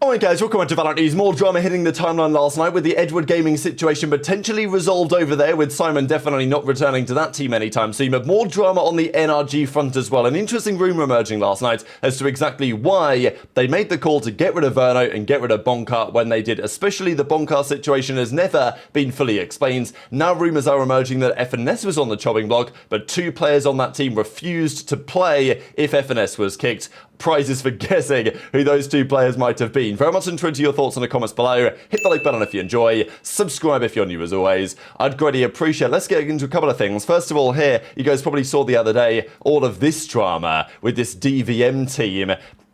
Alright guys, welcome back to VALORANT News. More drama hitting the timeline last night with the Edward Gaming situation potentially resolved over there, with Simon definitely not returning to that team anytime soon, but more drama on the NRG front as well. An interesting rumour emerging last night as to exactly why they made the call to get rid of Verno and get rid of Bonkar when they did. Especially the Bonkar situation has never been fully explained. Now rumours are emerging that FNS was on the chopping block, but two players on that team refused to play if FNS was kicked. Prizes for guessing who those two players might have been. Very much into your thoughts in the comments below. Hit the like button if you enjoy. Subscribe if you're new as always. I'd greatly appreciate it. Let's get into a couple of things. First of all, here, you guys probably saw the other day all of this drama with this DVM team.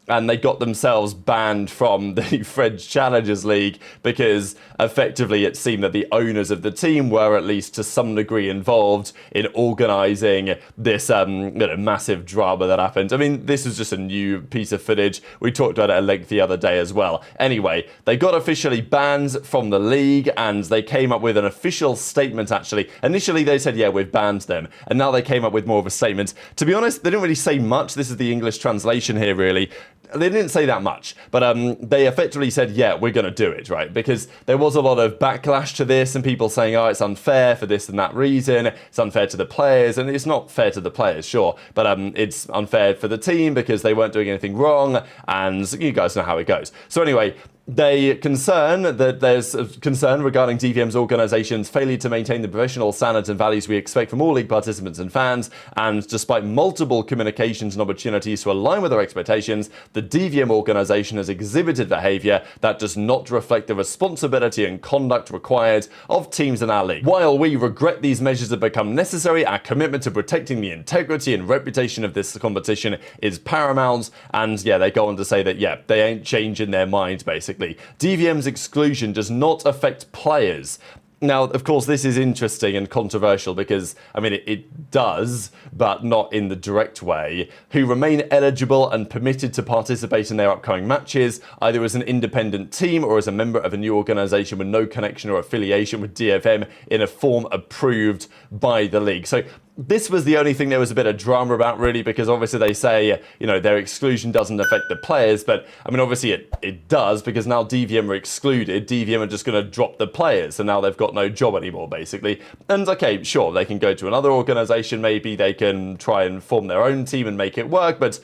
And they got themselves banned from the French Challengers League because effectively it seemed that the owners of the team were at least to some degree involved in organising this massive drama that happened. I mean, this is just a new piece of footage. We talked about it at length the other day as well. Anyway, they got officially banned from the league and they came up with an official statement actually. Initially they said, yeah, we've banned them. And now they came up with more of a statement. To be honest, they didn't really say much. This is the English translation here really. They didn't say that much, but they effectively said, yeah, we're going to do it, right? Because there was a lot of backlash to this and people saying, oh, it's unfair for this and that reason. It's unfair to the players, and it's not fair to the players, sure, but it's unfair for the team because they weren't doing anything wrong, and you guys know how it goes. So anyway, they concern that there's a concern regarding DVM's organisation's failure to maintain the professional standards and values we expect from all league participants and fans, and despite multiple communications and opportunities to align with their expectations, the DVM organisation has exhibited behaviour that does not reflect the responsibility and conduct required of teams in our league. While we regret these measures have become necessary, our commitment to protecting the integrity and reputation of this competition is paramount. And yeah, they go on to say that, yeah, they ain't changing their mind, basically. DVM's exclusion does not affect players. Now, of course, this is interesting and controversial because, I mean, it does, but not in the direct way, who remain eligible and permitted to participate in their upcoming matches, either as an independent team or as a member of a new organisation with no connection or affiliation with DFM in a form approved by the league. So this was the only thing there was a bit of drama about, really, because obviously they say, you know, their exclusion doesn't affect the players, but I mean, obviously it does, because now DVM are excluded. DVM are just going to drop the players, and now they've got no job anymore, basically. And okay, sure, they can go to another organisation, maybe they can try and form their own team and make it work, but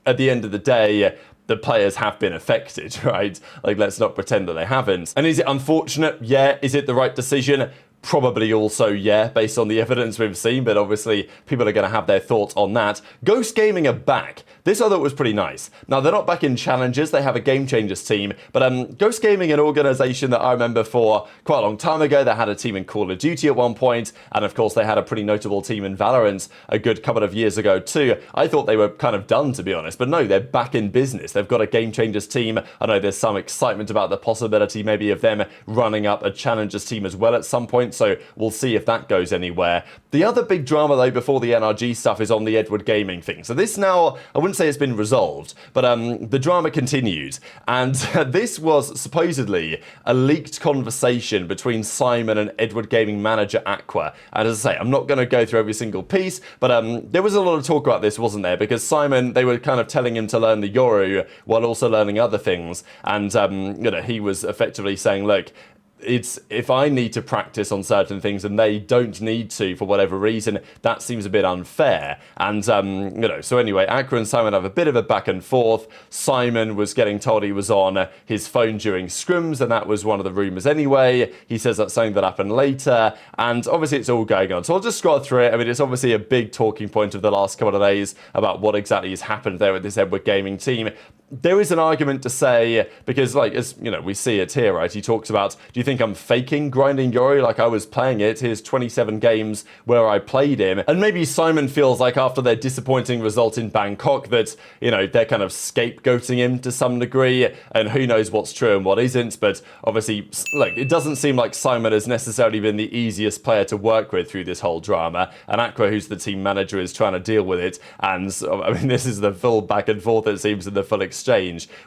at the end of the day, the players have been affected, right? Like, let's not pretend that they haven't. And is it unfortunate? Yeah. Is it the right decision? Probably also, yeah, based on the evidence we've seen, but obviously people are going to have their thoughts on that. Ghost Gaming are back. This I thought was pretty nice. Now, they're not back in Challengers, they have a Game Changers team, but Ghost Gaming, an organisation that I remember for quite a long time ago. They had a team in Call of Duty at one point, and of course they had a pretty notable team in VALORANT a good couple of years ago too. I thought they were kind of done, to be honest, but no, they're back in business. They've got a Game Changers team. I know there's some excitement about the possibility maybe of them running up a Challengers team as well at some point, so we'll see if that goes anywhere. The other big drama, though, before the NRG stuff is on the Edward Gaming thing. So this now, I wouldn't say it's been resolved, but the drama continued. And this was supposedly a leaked conversation between Simon and Edward Gaming manager Aqua. And as I say, I'm not going to go through every single piece, but there was a lot of talk about this, wasn't there? Because Simon, they were kind of telling him to learn the Yoru while also learning other things. And, you know, he was effectively saying, look, it's if I need to practice on certain things and they don't need to for whatever reason, that seems a bit unfair. And you know, so anyway, Aqua and Simon have a bit of a back and forth. Simon was getting told he was on his phone during scrims, and that was one of the rumours anyway. He says that's something that happened later, and obviously it's all going on. So I'll just scroll through it. I mean, it's obviously a big talking point of the last couple of days about what exactly has happened there with this Edward Gaming team. There is an argument to say, because, like, as you know, we see it here, right? He talks about, do you think I'm faking grinding Yori like I was playing it? Here's 27 games where I played him. And maybe Simon feels like after their disappointing result in Bangkok that, you know, they're kind of scapegoating him to some degree, and who knows what's true and what isn't. But obviously, like, it doesn't seem like Simon has necessarily been the easiest player to work with through this whole drama. And Aqua, who's the team manager, is trying to deal with it. And I mean, this is the full back and forth, it seems, in the full exchange,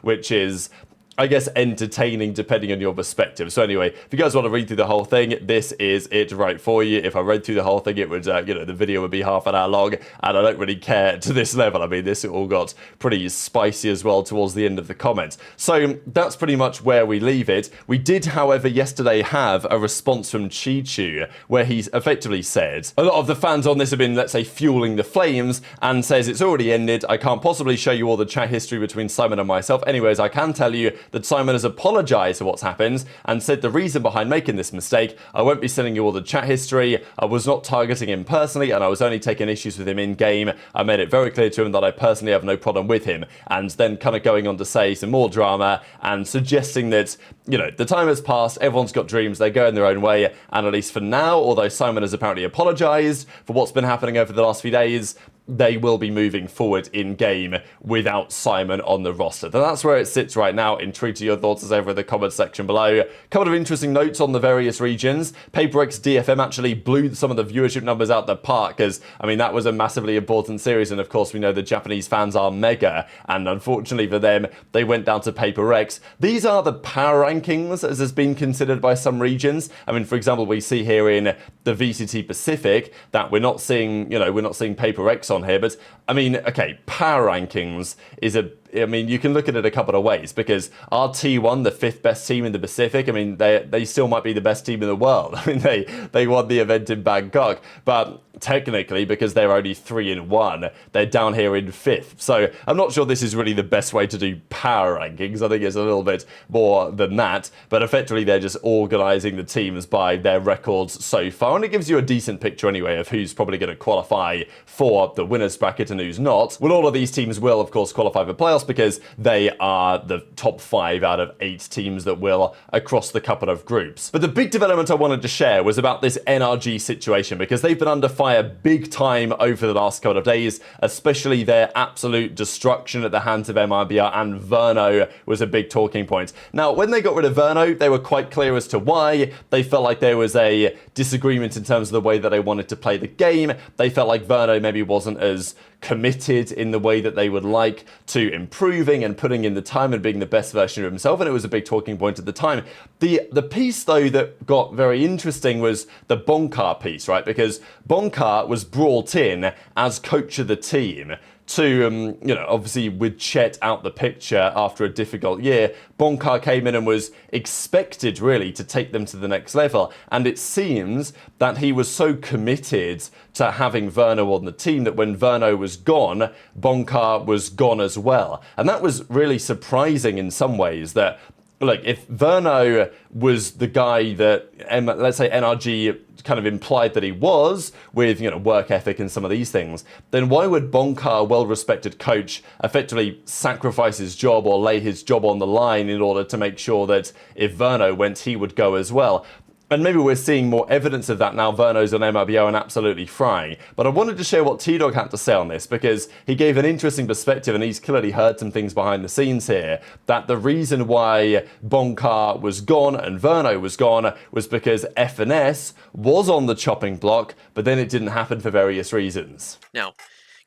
which is I guess, entertaining depending on your perspective. So anyway, if you guys want to read through the whole thing, this is it right for you. If I read through the whole thing, it would, the video would be half an hour long, and I don't really care to this level. I mean, this all got pretty spicy as well towards the end of the comments. So that's pretty much where we leave it. We did, however, yesterday have a response from Chi-Chu, where he effectively said, a lot of the fans on this have been, let's say, fueling the flames, and says it's already ended. I can't possibly show you all the chat history between Simon and myself. Anyways, I can tell you that Simon has apologized for what's happened and said the reason behind making this mistake. I won't be sending you all the chat history. I was not targeting him personally, and I was only taking issues with him in game. I made it very clear to him that I personally have no problem with him, and then kind of going on to say some more drama and suggesting that, the time has passed, everyone's got dreams, they go in their own way, and at least for now, although Simon has apparently apologized for what's been happening over the last few days, they will be moving forward in game without Simon on the roster. And that's where it sits right now. Intrigued to your thoughts as over in the comments section below. A couple of interesting notes on the various regions. PaperX DFM actually blew some of the viewership numbers out the park, because, that was a massively important series, and of course we know the Japanese fans are mega, and unfortunately for them, they went down to PaperX. These are the power rankings, as has been considered by some regions. For example, we see here in the VCT Pacific that we're not seeing PaperX on here, but okay, power rankings is you can look at it a couple of ways, because our T1, the 5th best team in the Pacific, they still might be the best team in the world. They won the event in Bangkok, but technically, because they're only 3-1, they're down here in 5th. So I'm not sure this is really the best way to do power rankings. I think it's a little bit more than that, but effectively they're just organizing the teams by their records so far, and it gives you a decent picture anyway of who's probably going to qualify for the winners bracket and who's not. Well, all of these teams will, of course, qualify for playoffs, because they are the top 5 out of 8 teams that will across the couple of groups. But the big development I wanted to share was about this NRG situation, because they've been under fire big time over the last couple of days, especially their absolute destruction at the hands of MRBR, and Verno was a big talking point. Now, when they got rid of Verno, they were quite clear as to why. They felt like there was a disagreement in terms of the way that they wanted to play the game. They felt like Verno maybe wasn't as committed in the way that they would like to improving and putting in the time and being the best version of himself, and it was a big talking point at the time. The piece, though, that got very interesting was the Bonkar piece, right? Because Bonkar was brought in as coach of the team to, obviously with Chet out the picture after a difficult year, Bonkar came in and was expected really to take them to the next level. And it seems that he was so committed to having Verno on the team that when Verno was gone, Bonkar was gone as well. And that was really surprising in some ways, that look, if Verno was the guy that, let's say, NRG kind of implied that he was, with, work ethic and some of these things, then why would Bonkar, a well-respected coach, effectively sacrifice his job or lay his job on the line in order to make sure that if Verno went, he would go as well? And maybe we're seeing more evidence of that now. Verno's on MRBO and absolutely frying. But I wanted to share what T-Dog had to say on this, because he gave an interesting perspective, and he's clearly heard some things behind the scenes here, that the reason why Bonkar was gone and Verno was gone was because FNS was on the chopping block, but then it didn't happen for various reasons. Now,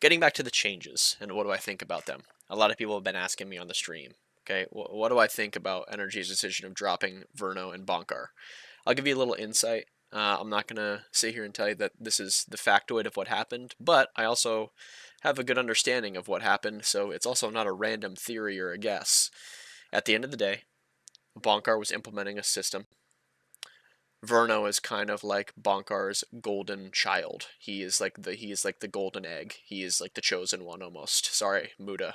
getting back to the changes, and what do I think about them? A lot of people have been asking me on the stream, okay, what do I think about NRG's decision of dropping Verno and Bonkar? I'll give you a little insight. I'm not going to sit here and tell you that this is the factoid of what happened, but I also have a good understanding of what happened, so it's also not a random theory or a guess. At the end of the day, Bonkar was implementing a system. Verno is kind of like Bonkar's golden child. He is like the golden egg. He is like the chosen one almost. Sorry, Muda.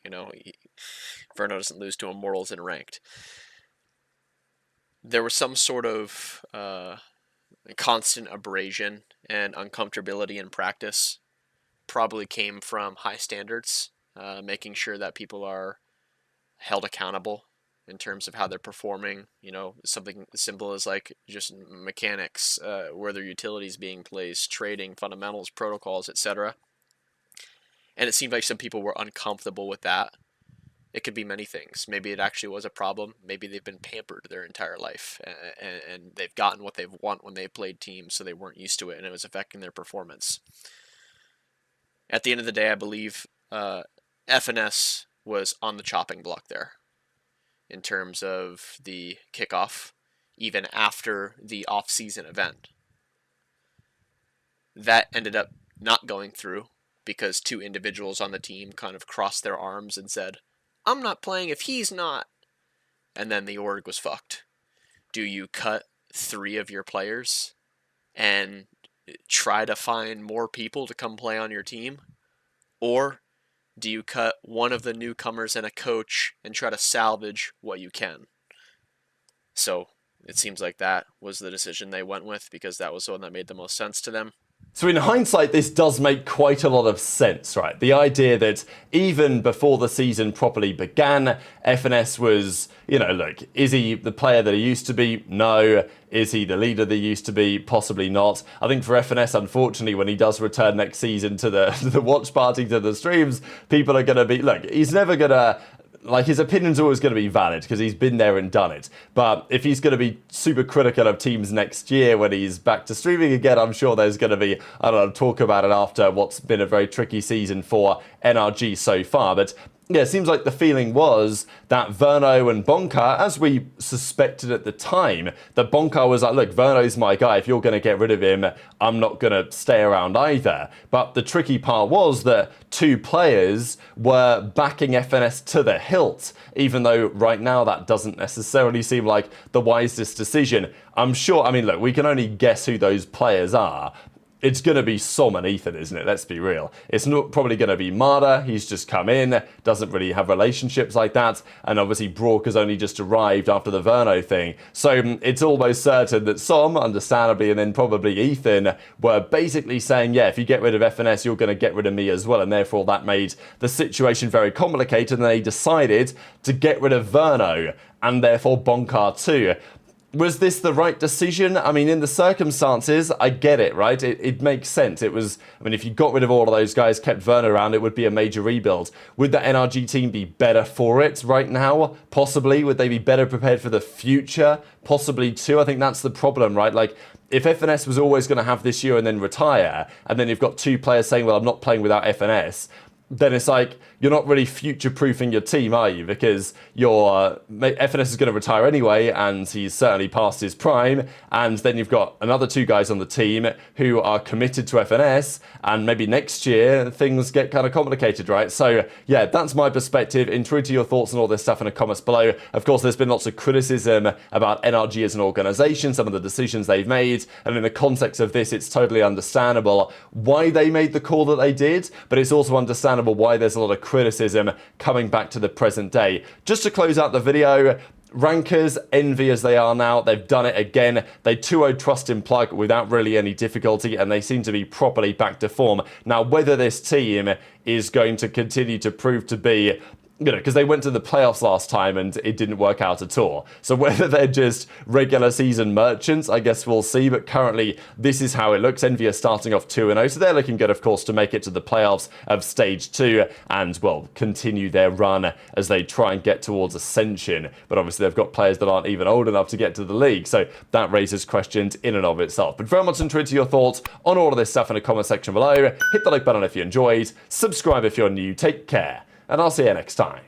Verno doesn't lose to Immortals in ranked. There was some sort of constant abrasion and uncomfortability in practice. Probably came from high standards, making sure that people are held accountable in terms of how they're performing. Something as simple as like just mechanics, where their utilities being placed, trading, fundamentals, protocols, etc. And it seemed like some people were uncomfortable with that. It could be many things. Maybe it actually was a problem. Maybe they've been pampered their entire life, and they've gotten what they want when they played teams, so they weren't used to it, and it was affecting their performance. At the end of the day, I believe FNS was on the chopping block there. in terms of the kickoff, even after the off-season event. That ended up not going through because 2 individuals on the team kind of crossed their arms and said, "I'm not playing if he's not." And then the org was fucked. Do you cut 3 of your players and try to find more people to come play on your team? Or do you cut one of the newcomers and a coach and try to salvage what you can? So it seems like that was the decision they went with because that was the one that made the most sense to them. So in hindsight, this does make quite a lot of sense, right? The idea that even before the season properly began, FNS was, look, is he the player that he used to be? No. Is he the leader that he used to be? Possibly not. I think for FNS, unfortunately, when he does return next season to the watch party, to the streams, people are going to be, look, he's never going to... his opinion's always going to be valid because he's been there and done it. But if he's going to be super critical of teams next year when he's back to streaming again, I'm sure there's going to be, talk about it after what's been a very tricky season for NRG so far. But yeah, it seems like the feeling was that Verno and Bonkar, as we suspected at the time, that Bonkar was like, look, Verno's my guy. If you're going to get rid of him, I'm not going to stay around either. But the tricky part was that 2 players were backing FNS to the hilt, even though right now that doesn't necessarily seem like the wisest decision. I'm sure, look, we can only guess who those players are. It's going to be Som and Ethan, isn't it? Let's be real. It's not probably going to be Marder. He's just come in, doesn't really have relationships like that. And obviously Brock has only just arrived after the Verno thing. So it's almost certain that Som, understandably, and then probably Ethan were basically saying, yeah, if you get rid of FNS, you're going to get rid of me as well. And therefore that made the situation very complicated. And they decided to get rid of Verno and therefore Bonkar too. Was this the right decision? In the circumstances, I get it, right? It makes sense. It was, if you got rid of all of those guys, kept Verno around, it would be a major rebuild. Would the NRG team be better for it right now? Possibly. Would they be better prepared for the future? Possibly too. I think that's the problem, right? If FNS was always going to have this year and then retire, and then you've got 2 players saying, well, I'm not playing without FNS, then it's like you're not really future-proofing your team, are you? Because your FNS is going to retire anyway, and he's certainly past his prime. And then you've got another 2 guys on the team who are committed to FNS, and maybe next year things get kind of complicated, right? So yeah, that's my perspective. Intrigued to your thoughts on all this stuff in the comments below. Of course, there's been lots of criticism about NRG as an organization, some of the decisions they've made, and in the context of this, it's totally understandable why they made the call that they did, but it's also understandable why there's a lot of criticism coming back to the present day. Just to close out the video, Rankers, envy as they are now, they've done it again. They 2-0 trust in Plug without really any difficulty, and they seem to be properly back to form. Now, whether this team is going to continue to prove to be, because they went to the playoffs last time and it didn't work out at all. So whether they're just regular season merchants, I guess we'll see. But currently, this is how it looks. Envy are starting off 2-0. So they're looking good, of course, to make it to the playoffs of Stage 2 and, well, continue their run as they try and get towards Ascension. But obviously, they've got players that aren't even old enough to get to the league. So that raises questions in and of itself. But very much intrigued to your thoughts on all of this stuff in the comment section below. Hit the like button if you enjoyed. Subscribe if you're new. Take care. And I'll see you next time.